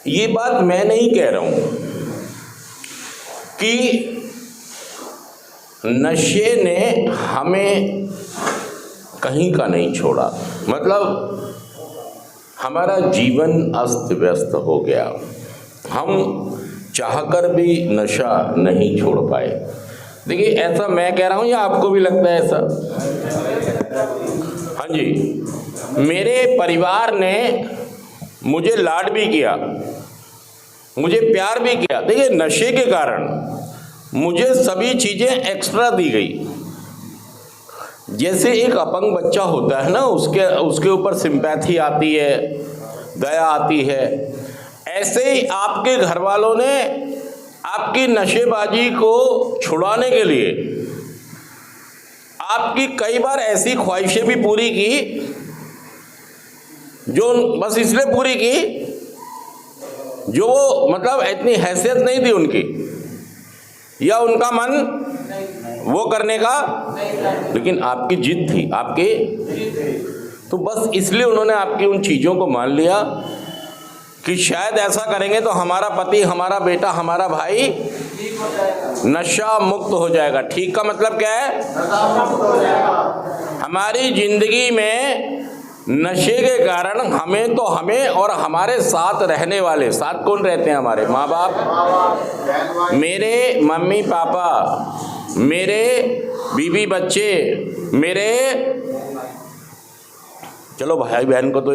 ये बात मैं नहीं कह रहा हूं कि नशे ने हमें कहीं का नहीं छोड़ा, मतलब हमारा जीवन अस्त व्यस्त हो गया, हम चाहकर भी नशा नहीं छोड़ पाए। देखिए, ऐसा मैं कह रहा हूं या आपको भी लगता है ऐसा? हाँ जी, मेरे परिवार ने मुझे लाड भी किया, मुझे प्यार भी किया। देखिए, नशे के कारण मुझे सभी चीजें एक्स्ट्रा दी गई। जैसे एक अपंग बच्चा होता है ना, उसके ऊपर सिंपैथी आती है, दया आती है, ऐसे ही आपके घर वालों ने आपकी नशेबाजी को छुड़ाने के लिए आपकी कई बार ऐसी ख्वाहिशें भी पूरी की जो बस इसलिए पूरी की जो वो मतलब इतनी हैसियत नहीं थी उनकी, या उनका मन वो करने का, लेकिन आपकी जिद थी, आपकी, तो बस इसलिए उन्होंने आपकी उन चीज़ों को मान लिया कि शायद ऐसा करेंगे तो हमारा पति, हमारा बेटा, हमारा भाई नशा मुक्त हो जाएगा। ठीक का मतलब क्या है? हमारी जिंदगी में नशे के कारण हमें और हमारे साथ रहने वाले, साथ कौन रहते हैं? हमारे माँ बाप, मेरे मम्मी पापा, मेरे बीवी बच्चे, मेरे, चलो भाई बहन को तो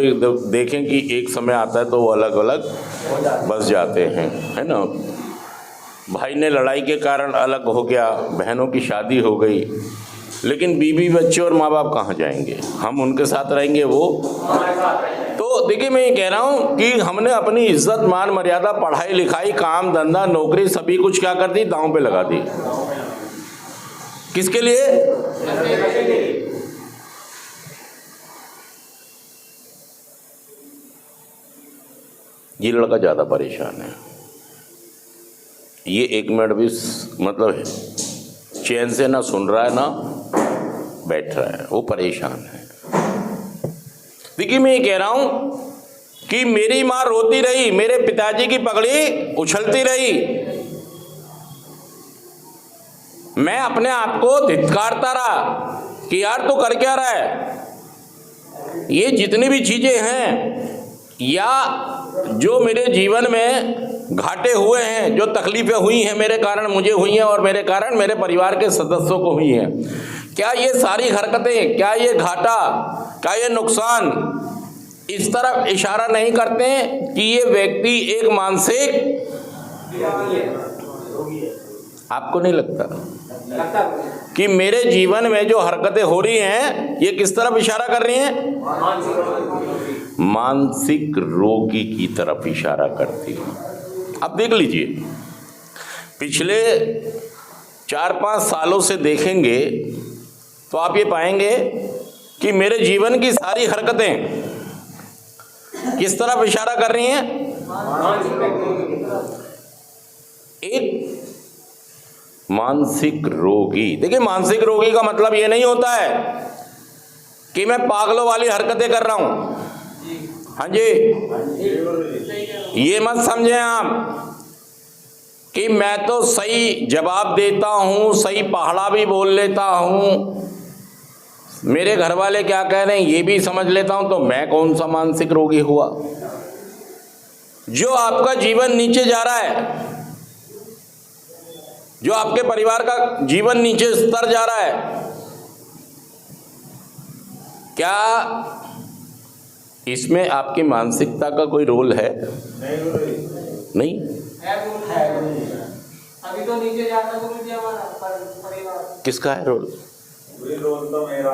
देखें कि एक समय आता है तो वो अलग अलग बस जाते हैं, है ना। भाई ने लड़ाई के कारण अलग हो गया, बहनों की शादी हो गई, लेकिन बीवी बच्चे और माँ बाप कहाँ जाएंगे? हम उनके साथ रहेंगे, वो तो देखिए, मैं ये कह रहा हूँ कि हमने अपनी इज्जत, मान मर्यादा, पढ़ाई लिखाई, काम धंधा, नौकरी, सभी कुछ क्या कर दी? दांव पे लगा दी। किसके लिए? ये लड़का ज्यादा परेशान है, ये एक मिनट भी मतलब चैन से ना सुन रहा है ना बैठ रहा है, वो परेशान है। देखिए, मैं ये कह रहा हूं कि मेरी मां रोती रही, मेरे पिताजी की पगड़ी उछलती रही, मैं अपने आप को धिक्कारता रहा कि यार तू कर क्या रहा है। ये जितनी भी चीजें हैं या जो मेरे जीवन में घाटे हुए हैं, जो तकलीफें हुई हैं मेरे कारण, मुझे हुई हैं और मेरे कारण मेरे परिवार के सदस्यों को हुई हैं, क्या ये सारी हरकतें, क्या ये घाटा, क्या ये नुकसान इस तरफ इशारा नहीं करते हैं कि ये व्यक्ति एक मानसिक, आपको नहीं लगता कि मेरे जीवन में जो हरकतें हो रही हैं ये किस तरफ इशारा कर रही हैं? मानसिक रोगी की तरफ इशारा करती है। अब देख लीजिए, पिछले 4-5 सालों से देखेंगे तो आप ये पाएंगे कि मेरे जीवन की सारी हरकतें किस तरफ इशारा कर रही हैं? एक मानसिक रोगी। देखिए, मानसिक रोगी का मतलब ये नहीं होता है कि मैं पागलों वाली हरकतें कर रहा हूं। हाँ जी, ये मत समझें आप कि मैं तो सही जवाब देता हूं, सही पहाड़ा भी बोल लेता हूं, मेरे घर वाले क्या कह रहे हैं ये भी समझ लेता हूं, तो मैं कौन सा मानसिक रोगी हुआ? जो आपका जीवन नीचे जा रहा है, जो आपके परिवार का जीवन नीचे स्तर जा रहा है, क्या इसमें आपकी मानसिकता का कोई रोल है? नहीं। अभी तो नीचे जाता गुरु जी हमारा परिवार। किसका है रोल? रोल तो मेरा,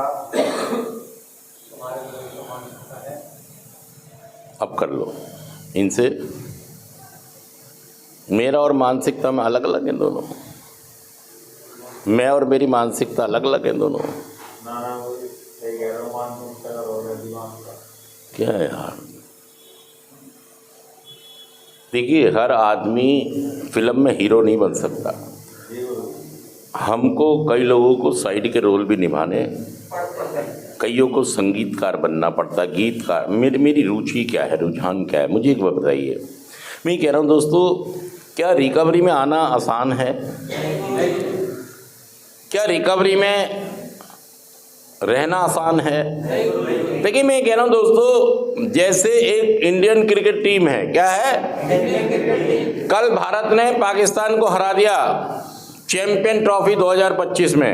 तुम्हारे तो मानसिकता है। अब कर लो इनसे, मेरा और मानसिकता में अलग अलग हैं दोनों, मैं और मेरी मानसिकता अलग अलग हैं दोनों। क्या है यार, देखिए, हर आदमी फिल्म में हीरो नहीं बन सकता। हमको कई लोगों को साइड के रोल भी निभाने, कईयों को संगीतकार बनना पड़ता, गीतकार। मेरी रुचि क्या है, रुझान क्या है, मुझे एक बात बताइए। मैं कह रहा हूँ दोस्तों, क्या रिकवरी में आना आसान है? क्या रिकवरी में रहना आसान है? देखिए मैं कह रहा हूँ दोस्तों, जैसे एक इंडियन क्रिकेट टीम है, क्या है? कल भारत ने पाकिस्तान को हरा दिया चैंपियन ट्रॉफी 2025 में,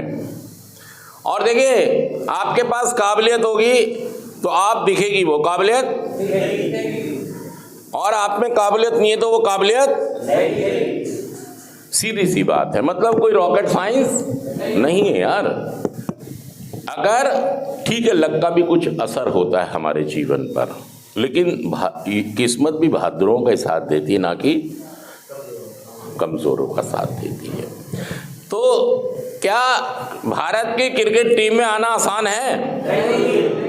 और देखिए आपके पास काबिलियत होगी तो आप दिखेगी वो काबिलियत, और आप में काबिलियत नहीं है तो वो काबिलियत, सीधी सी बात है। मतलब कोई रॉकेट साइंस नहीं है यार। अगर ठीक है, लक का भी कुछ असर होता है हमारे जीवन पर, लेकिन किस्मत भी बहादुरों का साथ देती है, ना कि कमजोरों का साथ देती है। तो क्या भारत की क्रिकेट टीम में आना आसान है?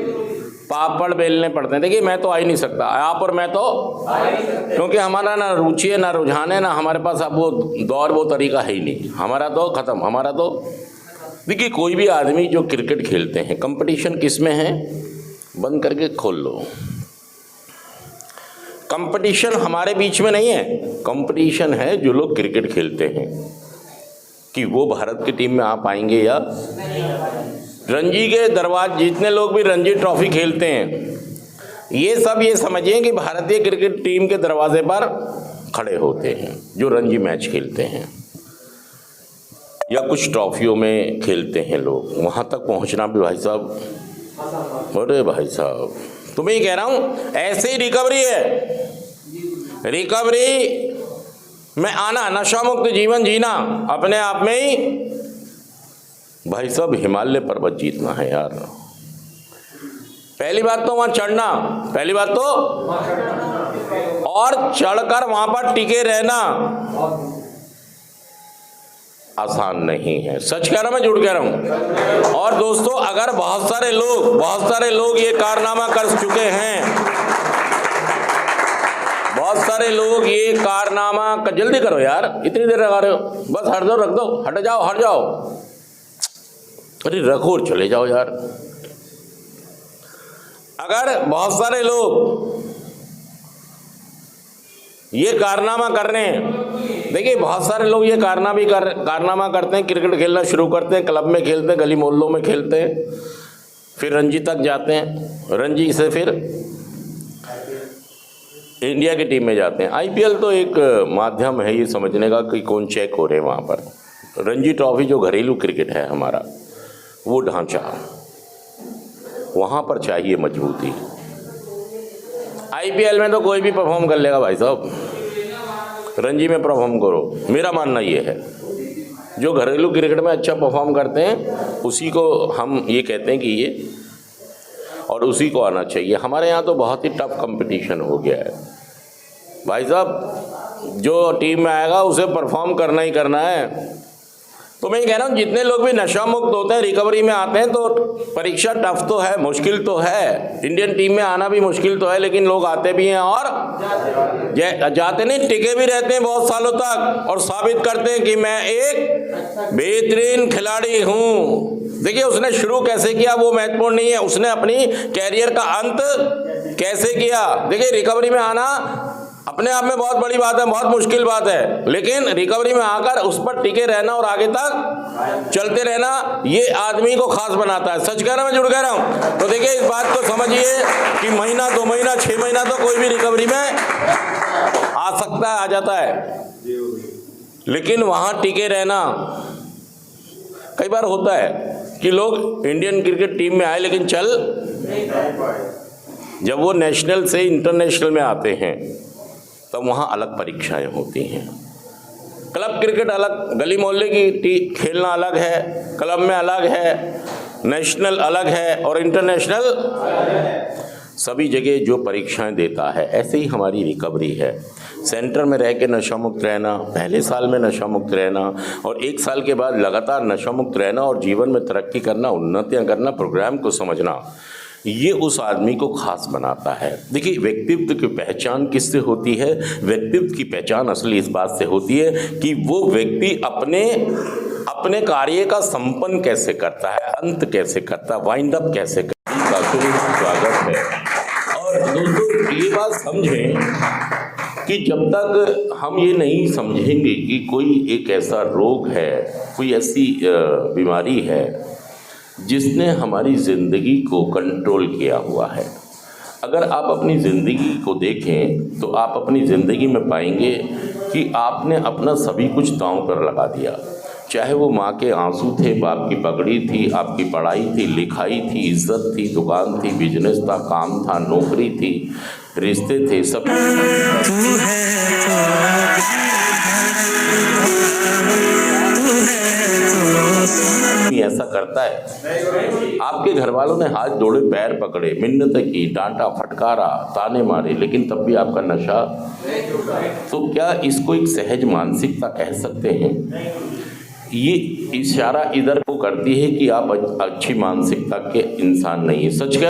पापड़ बेलने पड़ते हैं। देखिए मैं तो आ ही नहीं सकता, आप और मैं तो, क्योंकि हमारा ना रुचि है, ना रुझान है, ना हमारे पास अब वो दौर वो तरीका है ही नहीं। हमारा तो खत्म, हमारा तो। देखिए कोई भी आदमी जो क्रिकेट खेलते हैं, कंपटीशन किस में है? बंद करके खोल लो। कंपटीशन हमारे बीच में नहीं है, कंपटीशन है जो लोग क्रिकेट खेलते हैं कि वो भारत की टीम में आ पाएंगे या रणजी के दरवाजे, जितने लोग भी रणजी ट्रॉफी खेलते हैं, ये सब ये समझिए कि भारतीय क्रिकेट टीम के दरवाजे पर खड़े होते हैं जो रणजी मैच खेलते हैं या कुछ ट्रॉफियों में खेलते हैं लोग। वहाँ तक पहुँचना भी भाई साहब, अरे भाई साहब, तो मैं ये कह रहा हूँ ऐसे ही रिकवरी है। रिकवरी में आना, नशा मुक्त जीवन जीना, अपने आप में ही भाई साहब हिमालय पर्वत जीतना है यार। पहली बात तो वहां चढ़ना, पहली बात तो, और चढ़कर वहां पर टिके रहना आसान नहीं है। सच कह रहा हूं, मैं झूठ कह रहा हूं। और दोस्तों अगर बहुत सारे लोग ये कारनामा कर चुके हैं, बहुत सारे लोग ये कारनामा कर, जल्दी करो यार, इतनी देर लगा रहे हो, बस हट दो, रख दो, हट जाओ, अरे रखो और चले जाओ यार। अगर बहुत सारे लोग ये कारनामा कर रहे हैं, देखिए बहुत सारे लोग ये कारनामा करते हैं, क्रिकेट खेलना शुरू करते हैं, क्लब में खेलते हैं, गली मोहल्लों में खेलते हैं, फिर रणजी तक जाते हैं, रणजी से फिर इंडिया की टीम में जाते हैं। आईपीएल तो एक माध्यम है ये समझने का कि कौन चेक हो रहे हैं वहाँ पर। रणजी ट्रॉफी जो घरेलू क्रिकेट है हमारा, वो ढांचा, वहाँ पर चाहिए मजबूती। आईपीएल में तो कोई भी परफॉर्म कर लेगा भाई साहब, रणजी में परफॉर्म करो, मेरा मानना ये है। जो घरेलू क्रिकेट में अच्छा परफॉर्म करते हैं उसी को हम ये कहते हैं कि ये, और उसी को आना चाहिए। हमारे यहाँ तो बहुत ही टफ कंपटीशन हो गया है भाई साहब, जो टीम में आएगा उसे परफॉर्म करना ही करना है। तो मैं ये कह रहा हूँ जितने लोग भी नशा मुक्त होते हैं, रिकवरी में आते हैं, तो परीक्षा टफ तो है, मुश्किल तो है, इंडियन टीम में आना भी मुश्किल तो है, लेकिन लोग आते भी हैं और जाते नहीं, टिके भी रहते हैं बहुत सालों तक और साबित करते हैं कि मैं एक बेहतरीन खिलाड़ी हूँ। देखिए उसने शुरू कैसे किया वो महत्वपूर्ण नहीं है, उसने अपनी कैरियर का अंत कैसे किया। देखिए रिकवरी में आना अपने आप में बहुत बड़ी बात है, बहुत मुश्किल बात है, लेकिन रिकवरी में आकर उस पर टिके रहना और आगे तक चलते रहना, ये आदमी को खास बनाता है। सच कह रहा हूं, मैं झूठ कह रहा हूं? तो देखिए इस बात को समझिए कि महीना, 2 महीना, 6 महीना तो कोई भी रिकवरी में आ सकता है, आ जाता है, लेकिन वहां टिके रहना, कई बार होता है कि लोग इंडियन क्रिकेट टीम में आए लेकिन चल, जब वो नेशनल से इंटरनेशनल में आते हैं तब तो वहाँ अलग परीक्षाएं होती हैं। क्लब क्रिकेट अलग, गली मोहल्ले की खेलना अलग है, क्लब में अलग है, नेशनल अलग है और इंटरनेशनल, सभी जगह जो परीक्षाएं देता है। ऐसे ही हमारी रिकवरी है, सेंटर में रह के नशा मुक्त रहना, पहले साल में नशा मुक्त रहना और 1 साल के बाद लगातार नशा मुक्त रहना और जीवन में तरक्की करना, उन्नतियां करना, प्रोग्राम को समझना, ये उस आदमी को खास बनाता है। देखिए व्यक्तित्व की पहचान किससे होती है? व्यक्तित्व की पहचान असली इस बात से होती है कि वो व्यक्ति अपने कार्य का संपन्न कैसे करता है, अंत कैसे करता है, वाइंड अप कैसे करता है। स्वागत है। और दोस्तों ये बात समझें कि जब तक हम ये नहीं समझेंगे कि कोई एक ऐसा रोग है, कोई ऐसी बीमारी है जिसने हमारी ज़िंदगी को कंट्रोल किया हुआ है। अगर आप अपनी ज़िंदगी को देखें तो आप अपनी ज़िंदगी में पाएंगे कि आपने अपना सभी कुछ दांव पर लगा दिया। चाहे वो माँ के आंसू थे, बाप की पगड़ी थी, आपकी पढ़ाई थी, लिखाई थी, इज्जत थी, दुकान थी, बिजनेस था, काम था, नौकरी थी, रिश्ते थे, सब ऐसा करता है। आपके घर वालों ने हाथ जोड़े, पैर पकड़े, मिन्नत की, डांटा, फटकारा, ताने मारे, लेकिन तब भी आपका नशा। तो क्या इसको एक सहज मानसिकता कह सकते हैं? ये इशारा इधर को करती है कि आप अच्छी मानसिकता के इंसान नहीं है। सच कह